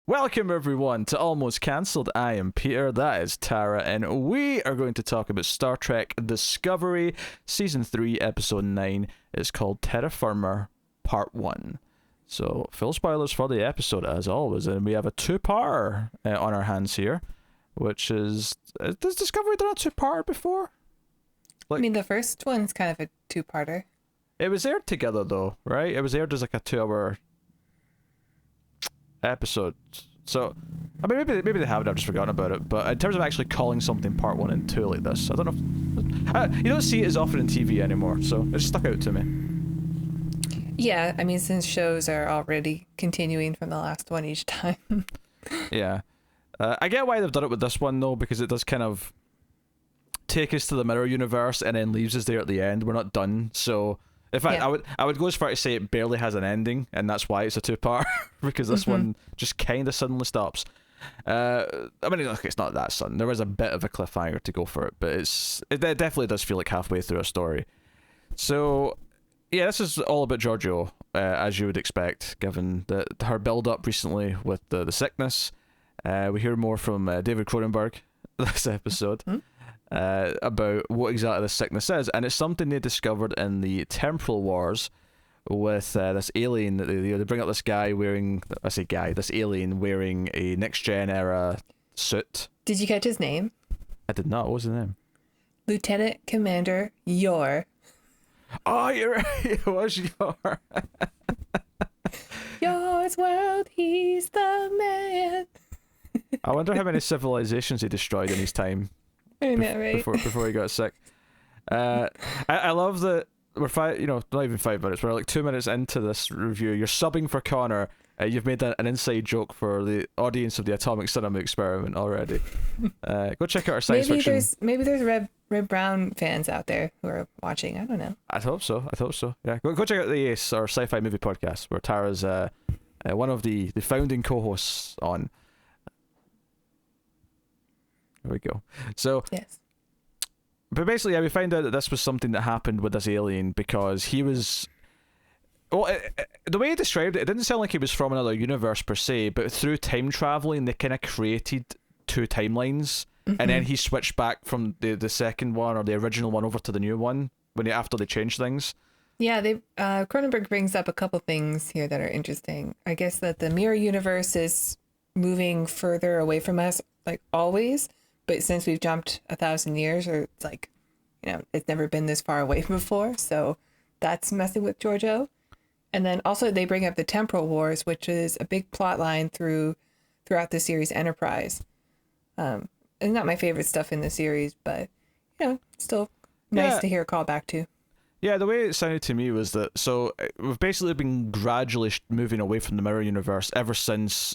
Welcome everyone to Almost Cancelled. I am Peter, that is Terra, and we are going to talk about Star Trek Discovery, Season 3, Episode 9. It's called Terra Firma, Part 1. So, full spoilers for the episode as always, and we have a two-parter on our hands here, which is... Has Discovery done a two-parter before? I mean, the first one's kind of a two-parter. It was aired together though, right? It was aired as like a 2-hour episode. So, I mean, maybe they haven't, I've just forgotten about it. But in terms of actually calling something part 1 and 2 like this, I don't know if... you don't see it as often in TV anymore, so it just stuck out to me. Yeah, I mean, since shows are already continuing from the last one each time. Yeah. I get why they've done it with this one, though, because it does kind of take us to the mirror universe and then leaves us there at the end. We're not done, so... In fact, Yeah. I would go as far to say it barely has an ending, and that's why it's a two-part, because this one just kind of suddenly stops. I mean, look, it's not that sudden. There was a bit of a cliffhanger to go for it, but it definitely does feel like halfway through a story. So, yeah, this is all about Giorgio, as you would expect, given her build-up recently with the sickness. We hear more from David Cronenberg this episode. About what exactly this sickness is, and it's something they discovered in the Temporal Wars with this alien. They bring up this guy wearing, this alien wearing a next gen era suit. Did you catch his name? I did not. What was his name? Lieutenant Commander Yor. Oh, you're right. It was Yor. Yor's world, he's the man. I wonder how many civilizations he destroyed in his time. I know, right? Before he got sick. I love that we're not even 5 minutes. We're like 2 minutes into this review. You're subbing for Connor. You've made an inside joke for the audience of the Atomic Cinema Experiment already. Go check out our science fiction. Maybe there's Red Brown fans out there who are watching. I don't know. I hope so. Yeah, go check out the Ace, our sci-fi movie podcast, where Tara's one of the founding co-hosts on. There we go. So, yes. But basically, yeah, we find out that this was something that happened with this alien because he was... Well, the way he described it, it didn't sound like he was from another universe per se, but through time traveling, they kind of created two timelines, and then he switched back from the second one or the original one over to the new one after they changed things. Yeah, Cronenberg brings up a couple things here that are interesting. I guess that the mirror universe is moving further away from us, like always. But since we've jumped 1,000 years, or it's like, it's never been this far away before. So that's messing with Giorgio. And then also they bring up the Temporal Wars, which is a big plot line throughout the series Enterprise. It's not my favorite stuff in the series, but, still nice to hear a call back to. Yeah, the way it sounded to me was that, so we've basically been gradually moving away from the mirror universe ever since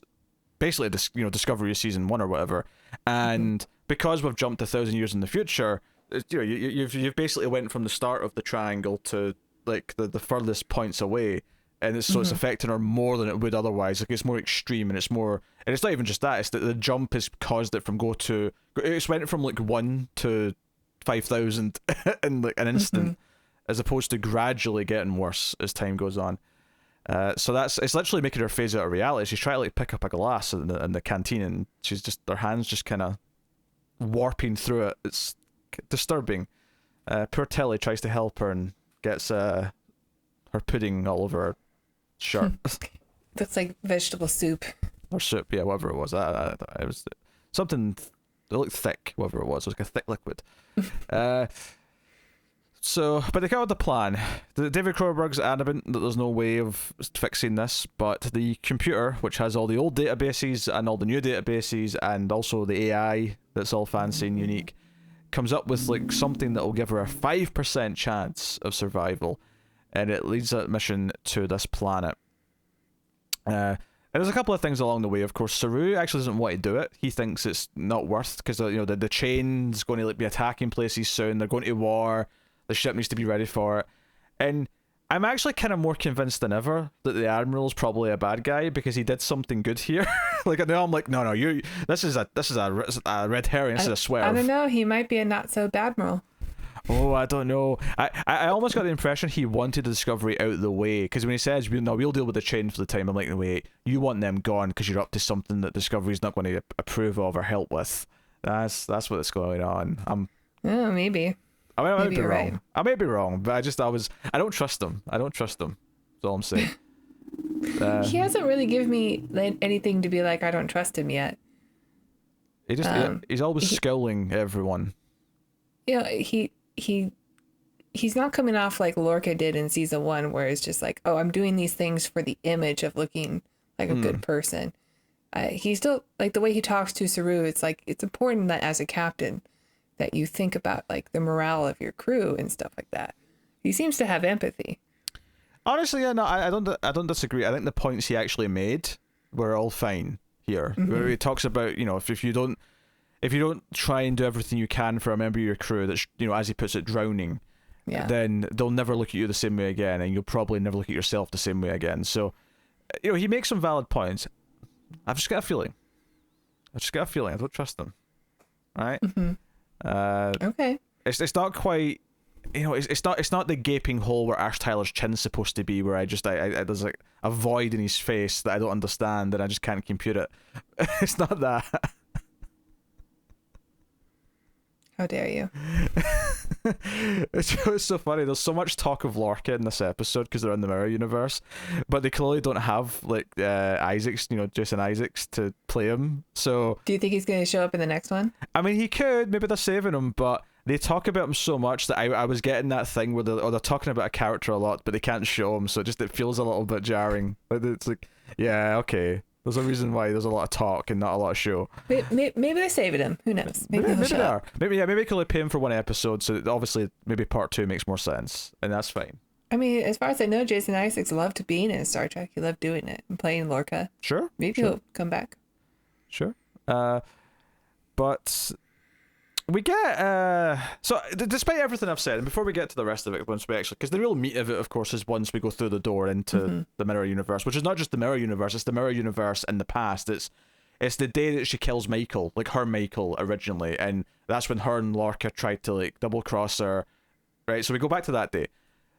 basically Discovery Season 1 or whatever. And because we've jumped 1,000 years in the future, you've basically went from the start of the triangle to like the furthest points away, and it's affecting her more than it would otherwise. Like, it's more extreme, and it's not even just that, it's that the jump has caused it it's went from like 1 to 5,000 in like an instant, as opposed to gradually getting worse as time goes on. So it's literally making her phase out of reality. She's trying to like pick up a glass in the canteen, and her hands just kind of warping through it. It's disturbing. Poor Tilly tries to help her and gets her pudding all over her shirt. Looks like vegetable soup. Or soup, yeah, whatever it was. It was something that looked thick, whatever it was. It was like a thick liquid. But they come up with a plan. David Cronenberg's adamant that there's no way of fixing this, but the computer, which has all the old databases and all the new databases, and also the AI that's all fancy and unique, comes up with like something that will give her a 5% chance of survival, and it leads that mission to this planet. And there's a couple of things along the way. Of course, Saru actually doesn't want to do it. He thinks it's not worth, because the chain's going to like be attacking places soon. They're going to war. The ship needs to be ready for it. And I'm actually kind of more convinced than ever that the Admiral's probably a bad guy, because he did something good here. Like, now I'm like, no, this is a red herring. This is a swerve. I don't know. He might be a not so bad admiral. Oh, I don't know. I almost got the impression he wanted the Discovery out of the way, because when he says, no, we'll deal with the change for the time, I'm like, wait, you want them gone because you're up to something that Discovery's not going to approve of or help with. That's what's going on. Oh, maybe. I mean, I might Maybe be you're wrong. right. I may be wrong, but I don't trust him. I don't trust him. That's all I'm saying. He hasn't really given me anything to be like, I don't trust him yet. He's always scowling at everyone. He's not coming off like Lorca did in season 1, where it's just like, oh, I'm doing these things for the image of looking like a good person. He's still, like, the way he talks to Saru, it's like, it's important that as a captain that you think about like the morale of your crew and stuff like that. He seems to have empathy. Honestly, yeah, no, I don't disagree. I think the points he actually made were all fine here. Where he talks about, if you don't try and do everything you can for a member of your crew that's, as he puts it, drowning, then they'll never look at you the same way again, and you'll probably never look at yourself the same way again. So, he makes some valid points. I've just got a feeling. I don't trust them. All right? Okay. It's not quite, it's not the gaping hole where Ash Tyler's chin's supposed to be, where I there's like a void in his face that I don't understand and I just can't compute it. It's not that. How dare you? It's so funny. There's so much talk of Lorca in this episode because they're in the Mirror Universe, but they clearly don't have like Isaacs, Jason Isaacs to play him. So do you think he's going to show up in the next one? I mean, he could. Maybe they're saving him, but they talk about him so much that I was getting that thing where they're talking about a character a lot, but they can't show him, so it feels a little bit jarring. It's like, yeah, okay. There's a reason why there's a lot of talk and not a lot of show. Maybe they're saving him. Who knows? Maybe they are. Maybe they can only pay him for one episode, so obviously maybe part 2 makes more sense, and that's fine. I mean, as far as I know, Jason Isaacs loved being in Star Trek. He loved doing it and playing Lorca. Sure. Maybe he'll come back. Sure. But we get so despite everything I've said, and before we get to the rest of it, because the real meat of it, of course, is once we go through the door into the Mirror Universe, which is not just the Mirror Universe, it's the Mirror Universe in the past. It's the day that she kills Michael, like her Michael originally, and that's when her and Lorca tried to like double cross her, right? So we go back to that day.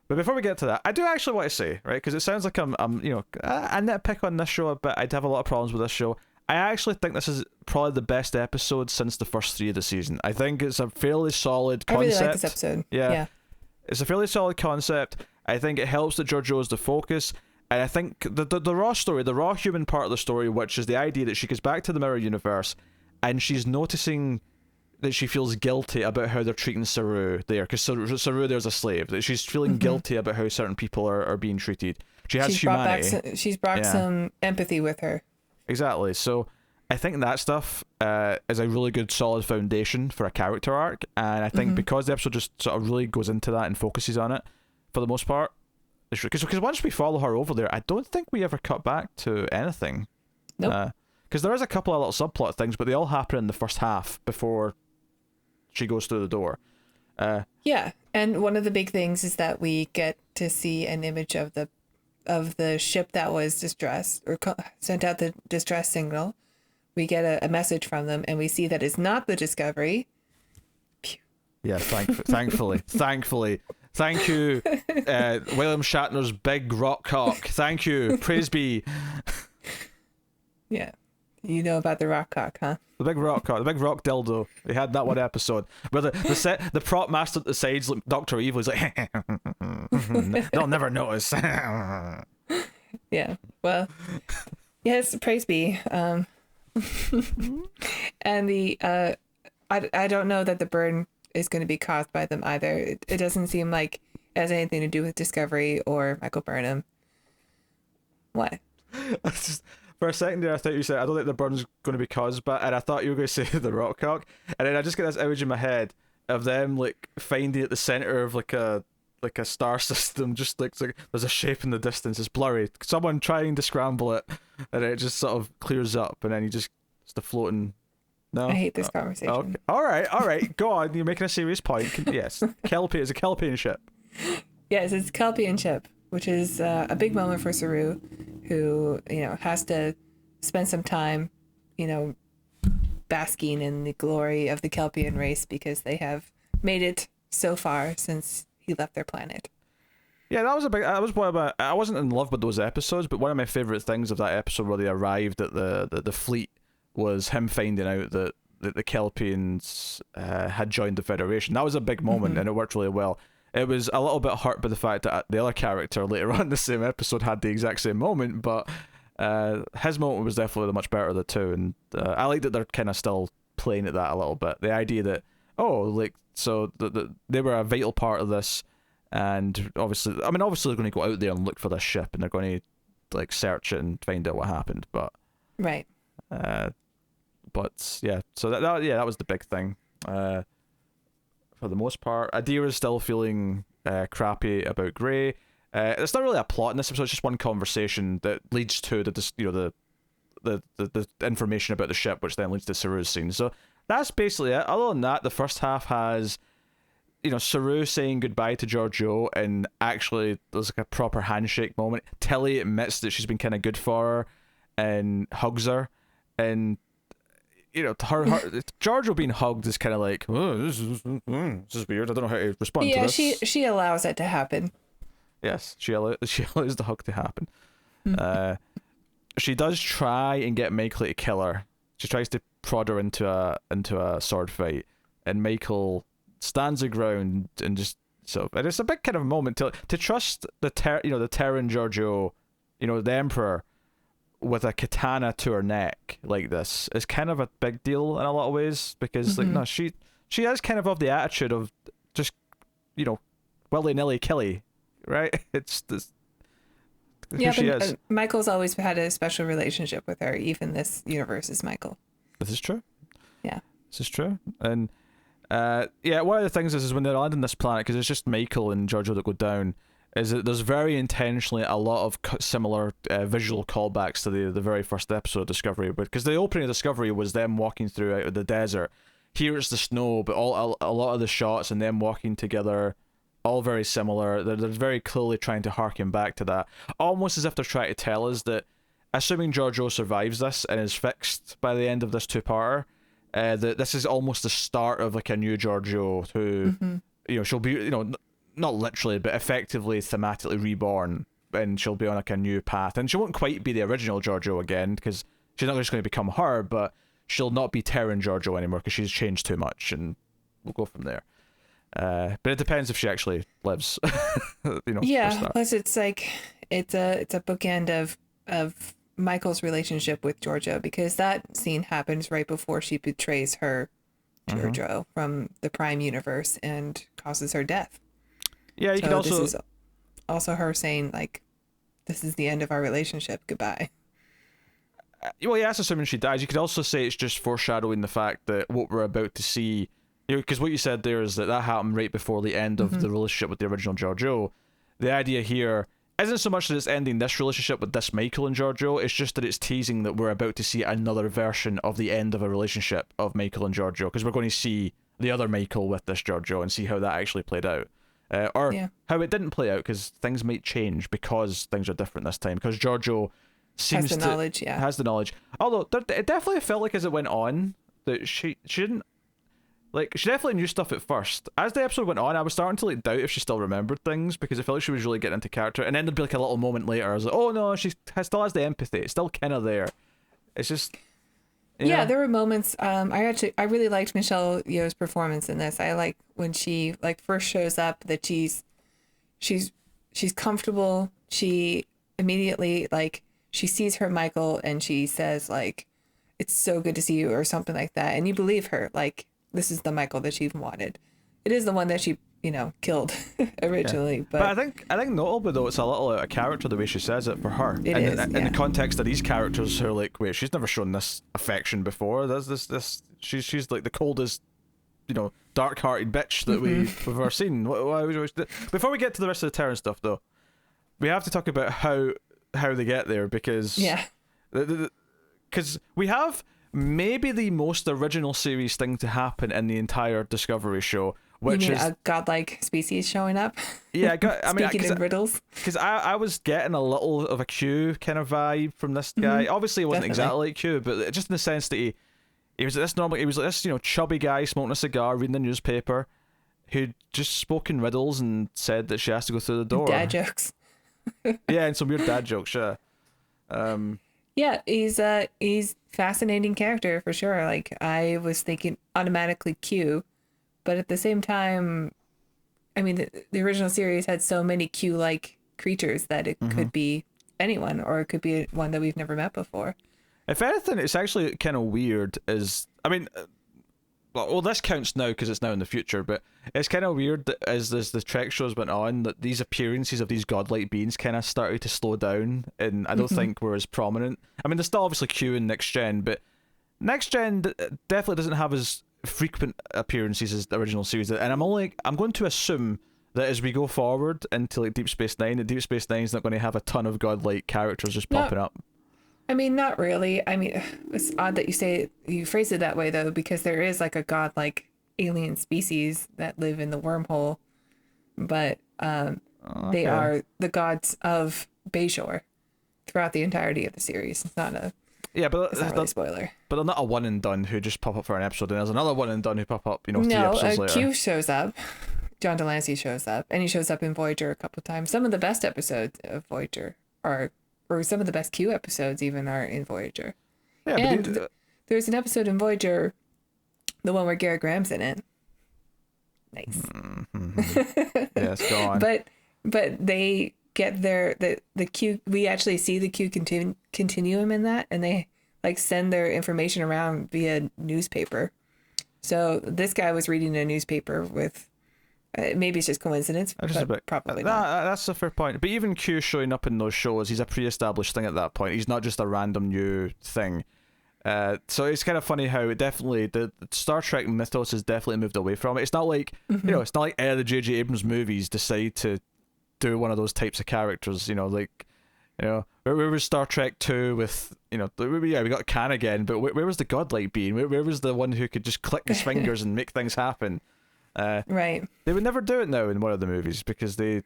But before we get to that, I do actually want to say, right, because it sounds like I'm I nitpick on this show a bit. I'd have a lot of problems with this show. I actually think this is probably the best episode since the first 3 of the season. I think it's a fairly solid concept. I really like this episode. Yeah. It's a fairly solid concept. I think it helps that Giorgio's the focus. And I think the raw story, the raw human part of the story, which is the idea that she goes back to the Mirror Universe and she's noticing that she feels guilty about how they're treating Saru there. Because Saru there's a slave. That she's feeling guilty about how certain people are being treated. She's humanity. She's brought some empathy with her. Exactly. So I think that stuff is a really good solid foundation for a character arc, and I think because the episode just sort of really goes into that and focuses on it for the most part, because once we follow her over there, I don't think we ever cut back to anything. Nope. Because there is a couple of little subplot things, but they all happen in the first half before she goes through the door. Yeah, and one of the big things is that we get to see an image of the ship that was distressed or sent out the distress signal. We get a message from them, and we see that it's not the Discovery. Pew. Yeah, thankfully. Thank you, William Shatner's big rock cock. Thank you. Praise be. Yeah. You know about the rock cock, huh? The big rock cock, the big rock dildo. We had that one episode where the prop master at the sides, like Dr. Evil, is like, they'll never notice. Yeah. Well, yes, praise be. And I don't know that the burn is going to be caused by them either. It doesn't seem like it has anything to do with Discovery or Michael Burnham. What? For a second there, I thought you said, I don't think the burn's going to be caused, and I thought you were going to say the rock cock, and then I just get this image in my head of them like finding at the center of like a star system, just like there's a shape in the distance, it's blurry, someone trying to scramble it, and it just sort of clears up, and then it's the floating. No, I hate this conversation. Okay. All right, go on. You're making a serious point. Yes, Kelpie is a Kelpian ship. Yes, it's a Kelpian ship, which is a big moment for Saru, who has to spend some time, basking in the glory of the Kelpian race because they have made it so far since he left their planet. Yeah, that was one of my, I wasn't in love with those episodes, but one of my favorite things of that episode where they arrived at the fleet was him finding out that the Kelpians had joined the Federation. That was a big moment, and it worked really well. It was a little bit hurt by the fact that the other character later on in the same episode had the exact same moment, but his moment was definitely the much better of the two, and I like that they're kind of still playing at that a little bit. The idea that, so they were a vital part of this, and obviously they're going to go out there and look for this ship, and they're going to like search it and find out what happened, but right. But yeah, so that was the big thing. For the most part, Adira's still feeling crappy about Gray. It's not really a plot in this episode; it's just one conversation that leads to the information about the ship, which then leads to Saru's scene. So that's basically it. Other than that, the first half has, Saru saying goodbye to Giorgio, and actually there's like a proper handshake moment. Tilly admits that she's been kind of good for her and hugs her, and her Giorgio being hugged is kind of like, oh, this is weird. I don't know how to respond to this. Yeah, she allows it to happen. Yes, she allows the hug to happen. She does try and get Michael to kill her. She tries to prod her into a sword fight, and Michael stands her ground and just and it's a big kind of moment to trust the Terran Giorgio, the Emperor, with a katana to her neck like this is kind of a big deal in a lot of ways, because she has kind of the attitude of just willy-nilly killy, right? It's this who she is. Michael's always had a special relationship with her, even this universe is Michael. This is true. Yeah, this is true. And one of the things is when they're landing this planet, because it's just Michael and Giorgio that go down, is that there's very intentionally a lot of similar visual callbacks to the very first episode of Discovery, because the opening of Discovery was them walking through out of the desert. Here it's the snow, but a lot of the shots and them walking together, all very similar. They're very clearly trying to harken back to that, almost as if they're trying to tell us that, assuming Giorgio survives this and is fixed by the end of this two-parter, that this is almost the start of like a new Giorgio who, she'll be, not literally, but effectively thematically reborn, and she'll be on like a new path, and she won't quite be the original Giorgio again, because she's not just going to become her, but she'll not be Terran Giorgio anymore because she's changed too much, and we'll go from there. But it depends if she actually lives. Yeah, plus it's like it's a bookend of Michael's relationship with Giorgio, because that scene happens right before she betrays her Giorgio from the Prime universe and causes her death. Yeah, you could also... This is also her saying, like, this is the end of our relationship. Goodbye. Well, yeah, that's assuming she dies. You could also say it's just foreshadowing the fact that what we're about to see... Because what you said there is that happened right before the end of the relationship with the original Giorgio. The idea here isn't so much that it's ending this relationship with this Michael and Giorgio, it's just that it's teasing that we're about to see another version of the end of a relationship of Michael and Giorgio, because we're going to see the other Michael with this Giorgio and see how that actually played out. How it didn't play out, because things might change because things are different this time, because Giorgio seems has the knowledge. Although it definitely felt like as it went on that she didn't, like, she definitely knew stuff at first. As the episode went on, I was starting to like doubt if she still remembered things, because it felt like she was really getting into character, and then there'd be like a little moment later I was like, oh no, she still has the empathy, it's still kind of there. It's just Yeah, there were moments. I really liked Michelle Yeoh's performance in this. I like when she first shows up that she's comfortable. She immediately she sees her Michael and she says it's so good to see you, or something like that, and you believe her. Like, this is the Michael that she wanted. It is the one that she killed originally. Yeah. But I think notably though, it's a little out of character the way she says it for her. In the context of these characters who are like, wait, she's never shown this affection before. There's this she's like the coldest, dark-hearted bitch that we've ever seen. Before we get to the rest of the Terran stuff though, we have to talk about how they get there, because because we have maybe the most original series thing to happen in the entire Discovery show, which is a godlike species showing up. Yeah, speaking in riddles. Because I was getting a little of a Q kind of vibe from this guy. Obviously, it wasn't exactly like Q, but just in the sense that he was this chubby guy smoking a cigar, reading the newspaper. who just spoke in riddles and said that she has to go through the door. Dad jokes. Yeah, and some weird dad jokes. Yeah. Yeah, he's fascinating character for sure. Like I was thinking automatically Q, but at the same time, I mean the original series had so many Q-like creatures that it could be anyone, or it could be one that we've never met before. If anything, it's actually kind of weird. I mean, well, this counts now because it's now in the future, but it's kind of weird that as the Trek shows went on, that these appearances of these godlike beings kind of started to slow down, and I don't think were as prominent. I mean, there's still obviously Q in Next Gen, but Next Gen definitely doesn't have as frequent appearances as the original series. And I'm going to assume that as we go forward into like Deep Space Nine, that Deep Space Nine is not going to have a ton of godlike characters just popping up. I mean, not really. I mean, it's odd that you phrase it that way though, because there is like a godlike alien species that live in the wormhole, but they are the gods of Bajor throughout the entirety of the series. It's not a it's not really a spoiler. But they're not a one and done who just pop up for an episode, and there's another one and done who pop up, 3 episodes later. Q shows up. John Delancey shows up, and he shows up in Voyager a couple times. Some of the best episodes of Voyager or some of the best Q episodes even are in Voyager. Yeah, and there's an episode in Voyager, the one where Garrett Graham's in it. Nice. Yes, go on. But they get the Q. We actually see the Q continuum in that, and they like send their information around via newspaper. So this guy was reading a newspaper with. Maybe it's just coincidence, but probably not. That's a fair point. But even Q showing up in those shows, he's a pre-established thing at that point. He's not just a random new thing. So it's kind of funny how definitely the Star Trek mythos has definitely moved away from it. It's not like it's not like any of the J.J. Abrams movies decide to do one of those types of characters. Where was Star Trek 2 with we got Khan again, but where was the godlike being? Where was the one who could just click his fingers and make things happen? Right. They would never do it now in one of the movies because I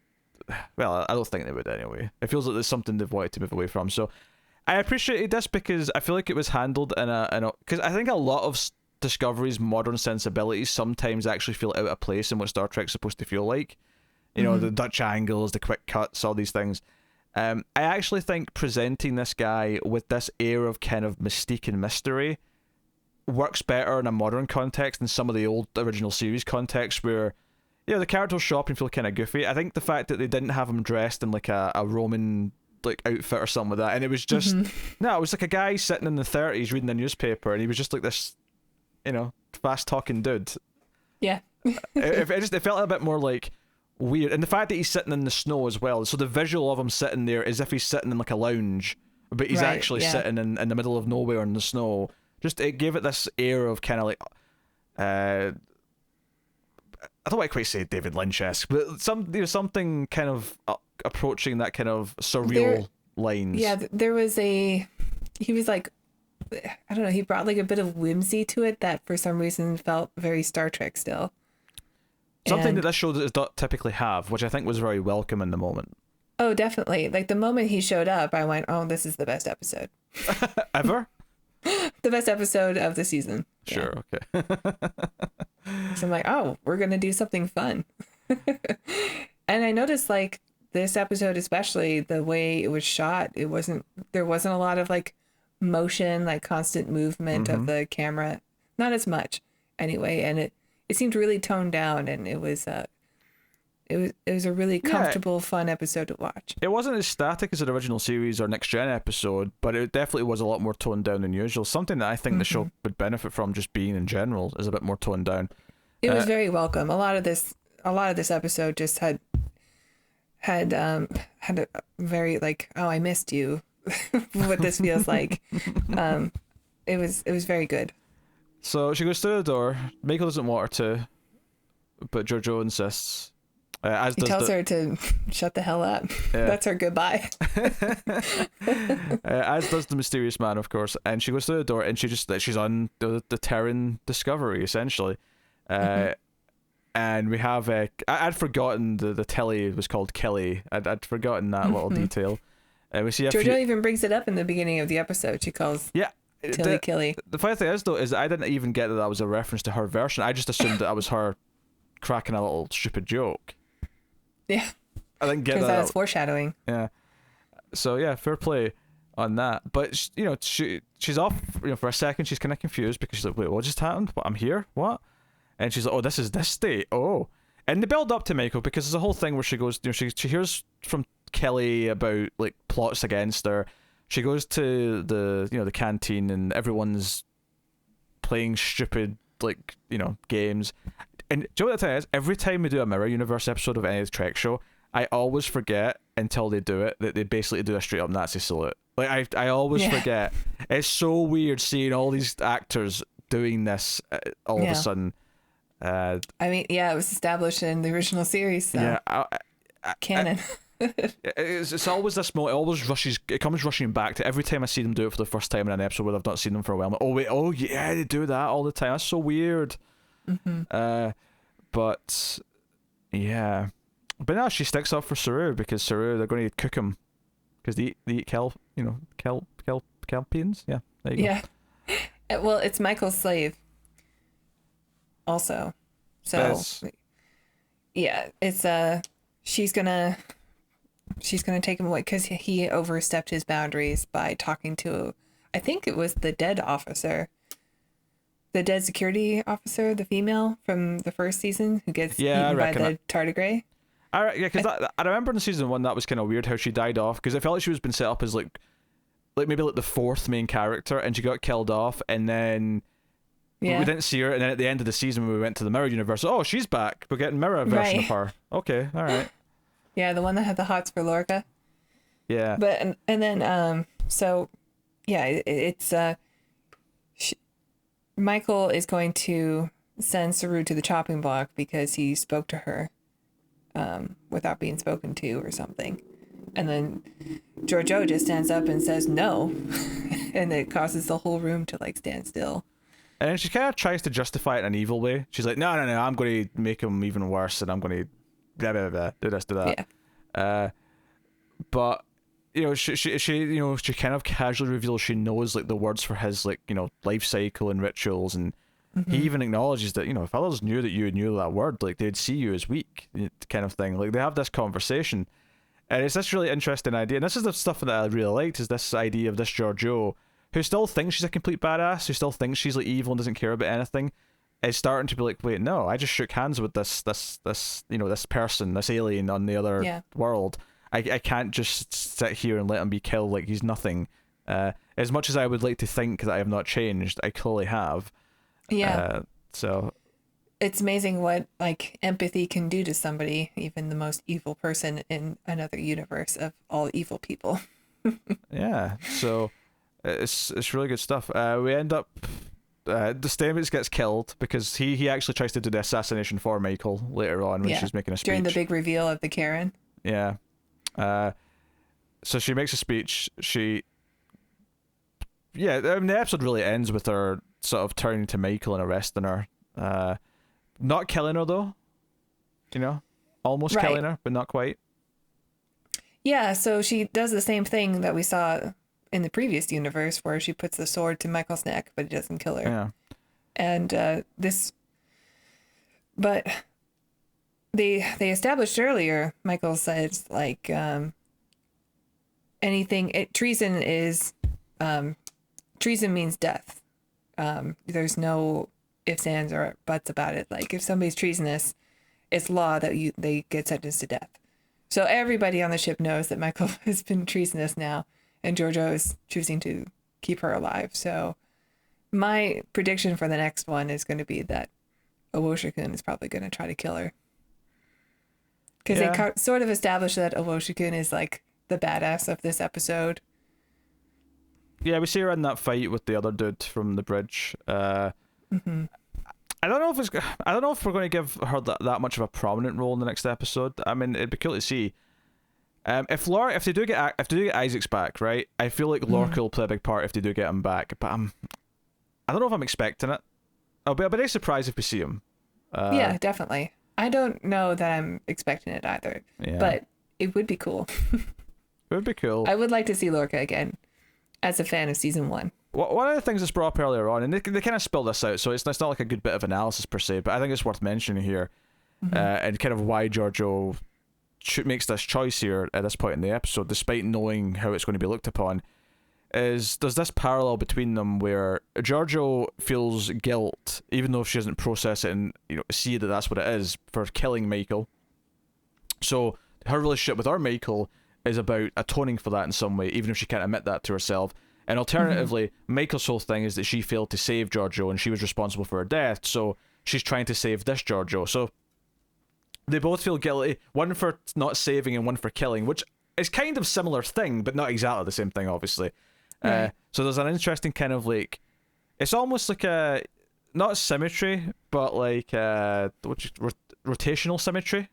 don't think they would anyway. It feels like there's something they've wanted to move away from. So I appreciated this because I feel like it was handled because I think a lot of Discovery's modern sensibilities sometimes actually feel out of place in what Star Trek's supposed to feel like. The Dutch angles, the quick cuts, all these things. I actually think presenting this guy with this air of kind of mystique and mystery works better in a modern context than some of the old original series contexts where the characters show up and feel kind of goofy. I think the fact that they didn't have him dressed in like a Roman like outfit or something like that, and it was just it was like a guy sitting in the 30s reading a newspaper, and he was just like this fast talking dude. Yeah. it felt a bit more like weird, and the fact that he's sitting in the snow as well, so the visual of him sitting there is if he's sitting in like a lounge, but he's actually sitting in the middle of nowhere in the snow. Just it gave it this air of kind of like I don't want to quite say David Lynch-esque, but something kind of approaching that kind of surreal lines. Yeah, there was he was like, I don't know, he brought like a bit of whimsy to it that for some reason felt very Star Trek still. Something that this show does not typically have, which I think was very welcome in the moment. Oh, definitely. Like the moment he showed up, I went, oh, this is the best episode. Ever? The best episode of the season. Sure, yeah. Okay. So I'm like, oh, we're going to do something fun. And I noticed like this episode, especially the way it was shot, there wasn't a lot of like motion, like constant movement of the camera. Not as much anyway. And it seemed really toned down, and it was a really comfortable, fun episode to watch. It wasn't as static as an original series or Next Gen episode, but it definitely was a lot more toned down than usual. Something that I think the show would benefit from just being in general is a bit more toned down. It was very welcome. A lot of this episode just had a very like, oh, I missed you. What this feels like. It was very good. So she goes through the door. Michael doesn't want her to, but Giorgio insists. He tells her to shut the hell up. Yeah. That's her goodbye. As does the mysterious man, of course. And she goes through the door, and she's on the Terran Discovery, essentially. And we have I'd forgotten the telly was called Kelly. I'd forgotten that little detail. We see Giorgio even brings it up in the beginning of the episode. She calls Tilly. The funny thing is, though, is I didn't even get that was a reference to her version. I just assumed that was her cracking a little stupid joke. Yeah. I didn't get Because that. that's foreshadowing. Yeah. So yeah, fair play on that. But she's off. For a second, she's kind of confused because she's like, "Wait, what just happened? What, I'm here? What?" And she's like, "Oh, this is this state. Oh." And they build up to Michael because there's a whole thing where she goes, she hears from Kelly about like plots against her. She goes to the canteen and everyone's playing stupid games. And do you know what the thing is? Every time we do a Mirror Universe episode of any of the Trek show, I always forget until they do it that they basically do a straight up Nazi salute. Like I always forget. It's so weird seeing all these actors doing this all of a sudden. I mean, it was established in the original series. So. Yeah, canon. It's always this moment. It comes rushing back to every time I see them do it for the first time in an episode where I've not seen them for a while. I'm like, oh wait, oh yeah, they do that all the time. That's so weird. Mm-hmm. But yeah, but now she sticks up for Saru because Saru, they're going to cook him because they eat kelpians. Yeah, there you go. Yeah. Well, it's Michael's slave. Also, so yeah, it's she's gonna take him away because he overstepped his boundaries by talking to, I think it was the dead security officer, the female from the first season who gets eaten by the tardigrade. Because I remember in season 1 that was kind of weird how she died off because I felt like she was been set up as like maybe like the fourth main character and she got killed off and then we didn't see her and then at the end of the season when we went to the Mirror Universe, oh she's back, we're getting Mirror version of her. Okay, all right. Yeah, the one that had the hots for Lorca. Yeah. But and then so yeah, it's Michael is going to send Saru to the chopping block because he spoke to her without being spoken to or something. And then Giorgio just stands up and says no. And it causes the whole room to like stand still. And then she kind of tries to justify it in an evil way. She's like, no, I'm going to make him even worse and I'm going to blah, blah, blah, do this, do that. Yeah. But she kind of casually reveals she knows like the words for his life cycle and rituals, and he even acknowledges that if others knew that you knew that word, like they'd see you as weak, kind of thing. Like they have this conversation, and it's this really interesting idea. And this is the stuff that I really liked, is this idea of this Giorgio who still thinks she's a complete badass, who still thinks she's like evil and doesn't care about anything, is starting to be like, wait, no, I just shook hands with this person, this alien on the other world. I can't just sit here and let him be killed like he's nothing. As much as I would like to think that I have not changed, I clearly have. Yeah. So it's amazing what like empathy can do to somebody, even the most evil person in another universe of all evil people. Yeah. So it's really good stuff. We end up the Stamets gets killed because he actually tries to do the assassination for Michael later on when she's making a speech. During the big reveal of the Karen. Yeah. So she makes a speech. The episode really ends with her sort of turning to Michael and arresting her. Not killing her though. Almost killing her, but not quite. Yeah, so she does the same thing that we saw in the previous universe where she puts the sword to Michael's neck, but it doesn't kill her. Yeah. And but they established earlier, Michael says like treason means death. There's no ifs, ands, or buts about it. Like if somebody's treasonous, it's law that they get sentenced to death. So everybody on the ship knows that Michael has been treasonous now, and Giorgio is choosing to keep her alive. So my prediction for the next one is going to be that Owoshikun is probably going to try to kill her. Because they sort of established that Owoshikun is like the badass of this episode. Yeah, we see her in that fight with the other dude from the bridge. I don't know if we're going to give her that much of a prominent role in the next episode. I mean, it'd be cool to see. If they do get Isaac's back, right? I feel like Lorca will play a big part if they do get him back. But I don't know if I'm expecting it. I'll be very surprised if we see him. Yeah, definitely. I don't know that I'm expecting it either. Yeah. But it would be cool. It would be cool. I would like to see Lorca again, as a fan of season 1. One of the things that's brought up earlier on, and they kind of spilled this out, so it's not like a good bit of analysis per se, but I think it's worth mentioning here, and kind of why Giorgio makes this choice here at this point in the episode, despite knowing how it's going to be looked upon. There's this parallel between them where Giorgio feels guilt, even though she doesn't process it and see that that's what it is, for killing Michael. So her relationship with our Michael is about atoning for that in some way, even if she can't admit that to herself. And alternatively, Michael's whole thing is that she failed to save Giorgio and she was responsible for her death, so she's trying to save this Giorgio. So they both feel guilty, one for not saving and one for killing, which is kind of similar thing, but not exactly the same thing, obviously. Right. So there's an interesting kind of like, it's almost like a, not symmetry, but like rotational symmetry.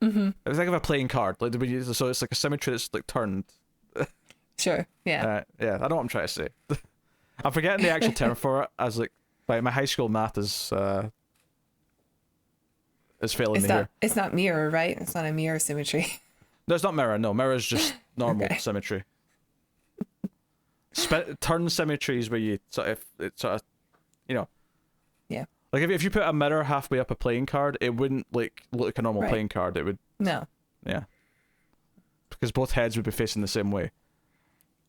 It's like a playing card, like so it's like a symmetry that's like turned. Sure. Yeah. Yeah, I know what I'm trying to say. I'm forgetting the actual term for it, as like my high school math is failing me here. It's not mirror, right? It's not a mirror symmetry. No, it's not mirror. No, mirror is just normal symmetry. Turn symmetry is where you sort of yeah, like if you put a mirror halfway up a playing card, it wouldn't like look like a normal playing card. It would yeah, because both heads would be facing the same way.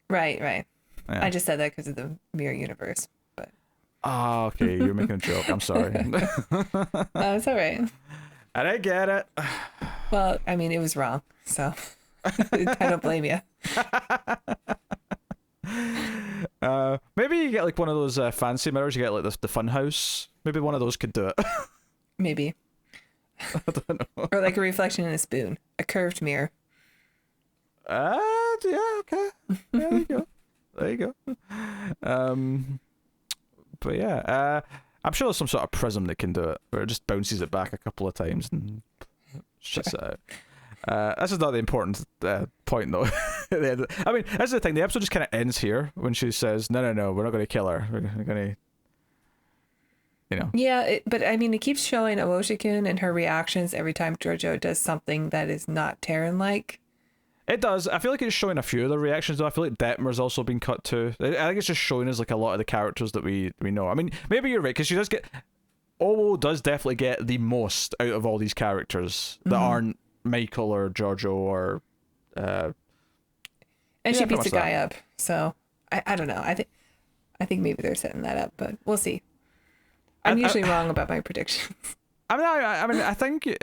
Right. Yeah. I just said that because of the mirror universe, but okay, you're making a joke. I'm sorry. No, it's all right. I didn't get it. Well, I mean, it was wrong, so I don't blame you. Maybe you get like one of those fancy mirrors. You get like the fun house. Maybe one of those could do it. Maybe. I don't know. Or like a reflection in a spoon, a curved mirror. Yeah, okay. Yeah, there you go. There you go. But yeah, I'm sure there's some sort of prism that can do it, where it just bounces it back a couple of times and shits it out. This is not the important point, though. I mean, that's the thing. The episode just kind of ends here when she says, "No, we're not going to kill her. We're going to, Yeah, but I mean, it keeps showing Owoshikun and her reactions every time Giorgio does something that is not Terran-like. It does. I feel like it's showing a few of the reactions, though. I feel like Detmer's also been cut too. I think it's just showing us like a lot of the characters that we know. I mean, maybe you're right, because she does get... Owo does definitely get the most out of all these characters that aren't Michael or Giorgio or... and she beats the guy up, so I don't know. I think maybe they're setting that up, but we'll see. I'm usually wrong about my predictions. I mean, I think...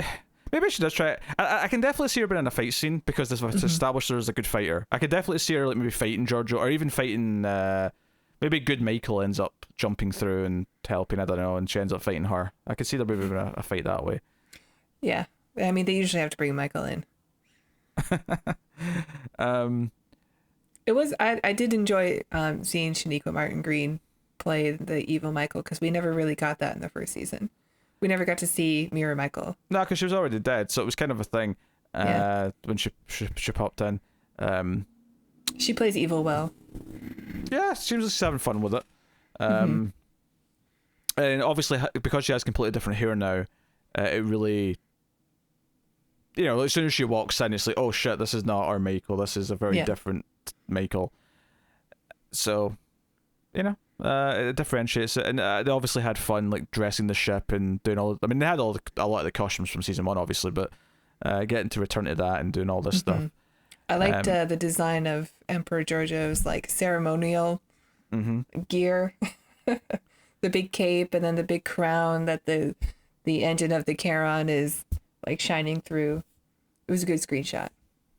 Maybe she does try it. I can definitely see her being in a fight scene because they've established her as a good fighter. I could definitely see her like maybe fighting Giorgio or even fighting. Maybe good Michael ends up jumping through and helping. I don't know, and she ends up fighting her. I could see there maybe being a fight that way. Yeah, I mean they usually have to bring Michael in. It was I did enjoy seeing Shaniqua Martin Green play the evil Michael because we never really got that in the first season. We never got to see Mirror Michael. No, because she was already dead, so it was kind of a thing when she popped in. She plays evil well. Yeah, seems like she's having fun with it. And obviously, because she has completely different hair now, it really... as soon as she walks in, it's like, oh shit, this is not our Michael. This is a very different Michael. So, it differentiates it, and they obviously had fun like dressing the ship and doing all. I mean, they had a lot of the costumes from season 1, obviously, but getting to return to that and doing all this stuff. I liked the design of Emperor Giorgio's like ceremonial gear, the big cape, and then the big crown that the engine of the Charon is like shining through. It was a good screenshot.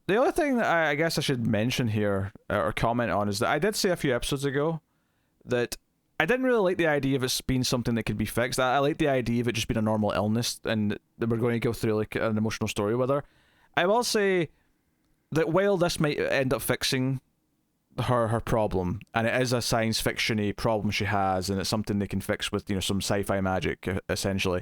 The other thing that I guess I should mention here or comment on is that I did say a few episodes ago that I didn't really like the idea of it being something that could be fixed. I like the idea of it just being a normal illness and that we're going to go through like an emotional story with her. I will say that while this might end up fixing her problem, and it is a science fiction-y problem she has, and it's something they can fix with some sci-fi magic essentially.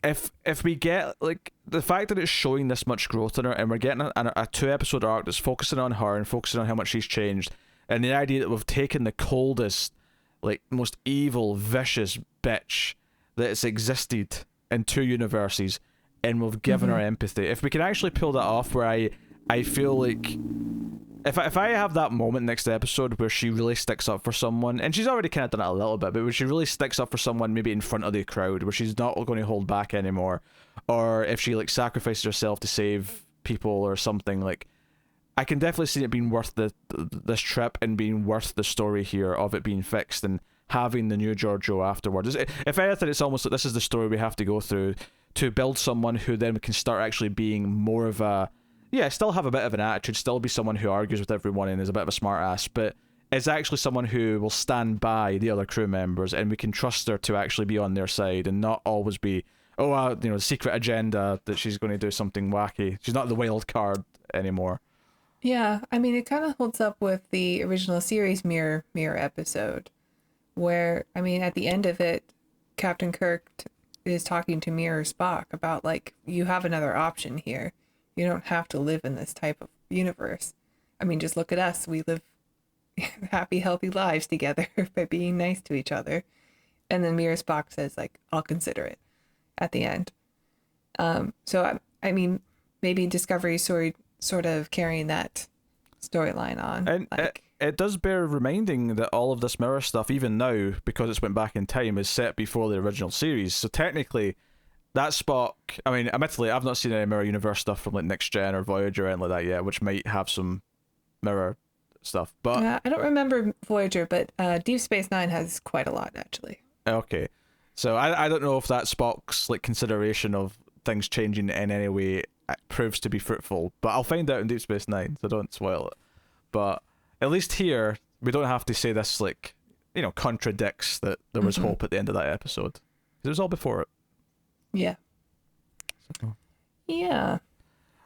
If we get like the fact that it's showing this much growth in her, and we're getting a 2-episode arc that's focusing on her and focusing on how much she's changed. And the idea that we've taken the coldest, like, most evil, vicious bitch that's existed in 2 universes, and we've given her empathy. If we can actually pull that off, where I feel like if I have that moment next episode where she really sticks up for someone, and she's already kind of done it a little bit, but when she really sticks up for someone, maybe in front of the crowd, where she's not going to hold back anymore, or if she like sacrifices herself to save people or something, like I can definitely see it being worth this trip and being worth the story here of it being fixed and having the new Giorgio afterwards. If anything, it's almost like this is the story we have to go through to build someone who then can start actually being more of a, yeah, still have a bit of an attitude, still be someone who argues with everyone and is a bit of a smart ass, but is actually someone who will stand by the other crew members, and we can trust her to actually be on their side and not always be, secret agenda that she's going to do something wacky. She's not the wild card anymore. Yeah, I mean, it kind of holds up with the original series mirror episode, where, I mean, at the end of it, Captain Kirk is talking to Mirror Spock about, like, you have another option here. You don't have to live in this type of universe. I mean, just look at us. We live happy, healthy lives together by being nice to each other. And then Mirror Spock says, like, I'll consider it at the end. So, I mean, maybe Discovery's sort of carrying that storyline on. And it does bear reminding that all of this mirror stuff, even now, because it's went back in time, is set before the original series. So technically, that Spock, I mean, admittedly, I've not seen any mirror universe stuff from like Next Gen or Voyager or anything like that yet, which might have some mirror stuff. But I don't remember Voyager, but Deep Space Nine has quite a lot, actually. Okay. So I don't know if that Spock's like consideration of things changing in any way proves to be fruitful, but I'll find out in Deep Space Nine, so don't spoil it. But at least here, we don't have to say this, like, contradicts that there was hope at the end of that episode. It was all before it. Yeah. So. Yeah.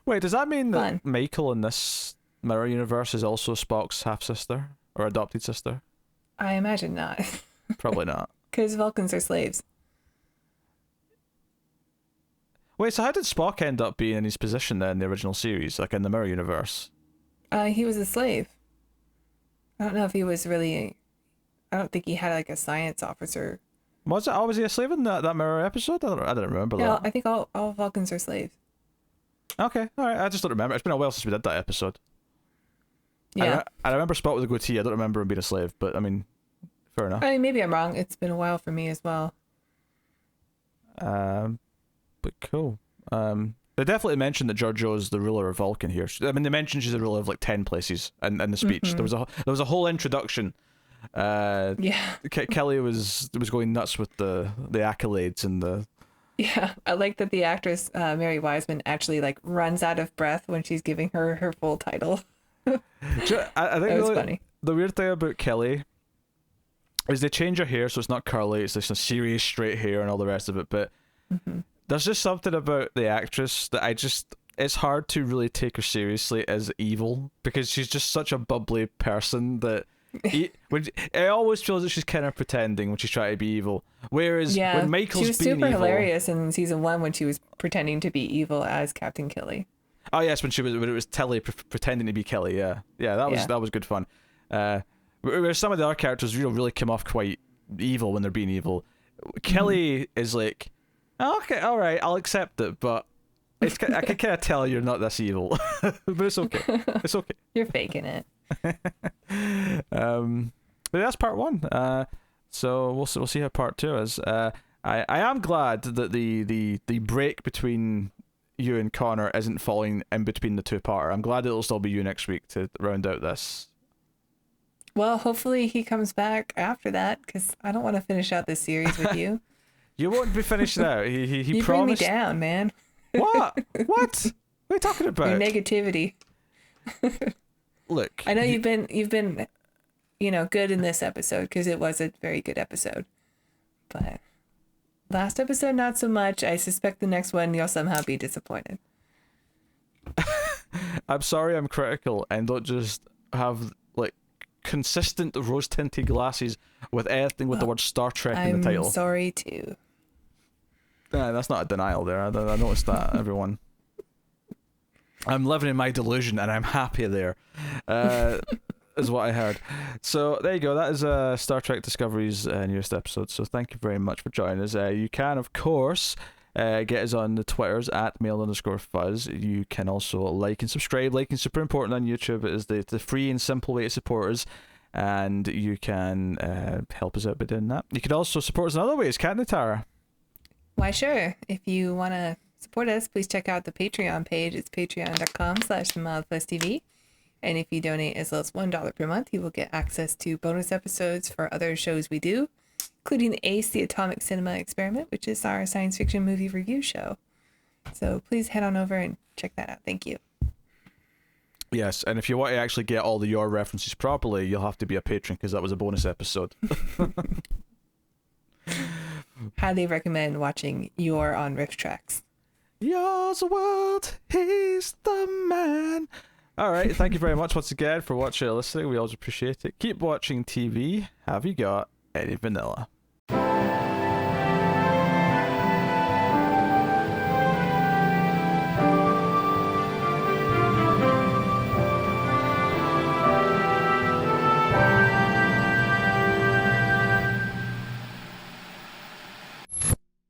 Wait, does that mean Fun. that Michael in this mirror universe is also Spock's half-sister? Or adopted sister? I imagine not. Probably not. Because Vulcans are slaves. Wait, so how did Spock end up being in his position then in the original series, like in the mirror universe? He was a slave. I don't know if he was really... I don't think he had, like, a science officer. Was he a slave in that mirror episode? I don't remember that. I think all Vulcans are slaves. Okay, alright, I just don't remember. It's been a while since we did that episode. Yeah. I remember Spock with a goatee. I don't remember him being a slave, but I mean, fair enough. I mean, maybe I'm wrong. It's been a while for me as well. But cool. They definitely mentioned that Giorgio is the ruler of Vulcan here. I mean, they mentioned she's the ruler of like 10 places in the speech. There was a whole introduction. Yeah. Kelly was going nuts with the accolades and the. Yeah, I like that the actress Mary Wiseman actually like runs out of breath when she's giving her full title. I think that was funny. The weird thing about Kelly is they change her hair so it's not curly, it's just a serious straight hair and all the rest of it, but there's just something about the actress that it's hard to really take her seriously as evil, because she's just such a bubbly person that it always feels that she's kind of pretending when she's trying to be evil. Whereas when Michael's she was being super evil, hilarious in season 1 when she was pretending to be evil as Captain Kelly. Oh yes, when it was Tilly pretending to be Kelly. Yeah, that was good fun. Where some of the other characters really come off quite evil when they're being evil. Kelly is like, oh, okay, all right, I'll accept it, but I can kind of tell you're not this evil. But it's okay. It's okay. You're faking it. But that's part 1. So we'll see how part 2 is. I am glad that the break between you and Connor isn't falling in between the 2-parter. I'm glad it'll still be you next week to round out this. Well, hopefully he comes back after that, because I don't want to finish out this series with you. You won't be finished out. He you promised. Bring me down, man. What? What are you talking about? Your negativity. Look, I know you've been good in this episode, because it was a very good episode, but last episode not so much. I suspect the next one you'll somehow be disappointed. I'm sorry I'm critical and don't just have like consistent rose tinted glasses with anything with the word Star Trek in the title. I'm sorry too. That's not a denial there. I noticed that, everyone. I'm living in my delusion and I'm happy there. Is what I heard. So there you go. That is Star Trek Discovery's newest episode. So thank you very much for joining us. You can, of course, Get us on the Twitters at mail_fuzz. You can also like and subscribe. Liking is super important on YouTube. It is the free and simple way to support us. And you can help us out by doing that. You can also support us in other ways, can't you, Tara? Why, sure. If you want to support us, please check out the Patreon page. It's patreon.com/themildfuzztv. And if you donate as low as $1 per month, you will get access to bonus episodes for other shows we do, including Ace, the Atomic Cinema Experiment, which is our science fiction movie review show. So please head on over and check that out. Thank you. Yes, and if you want to actually get all the your references properly, you'll have to be a patron, because that was a bonus episode. Highly recommend watching Your on Riff Tracks. Yours the world, he's the man. All right, thank you very much once again for watching and listening. We always appreciate it. Keep watching TV. Have you got any vanilla?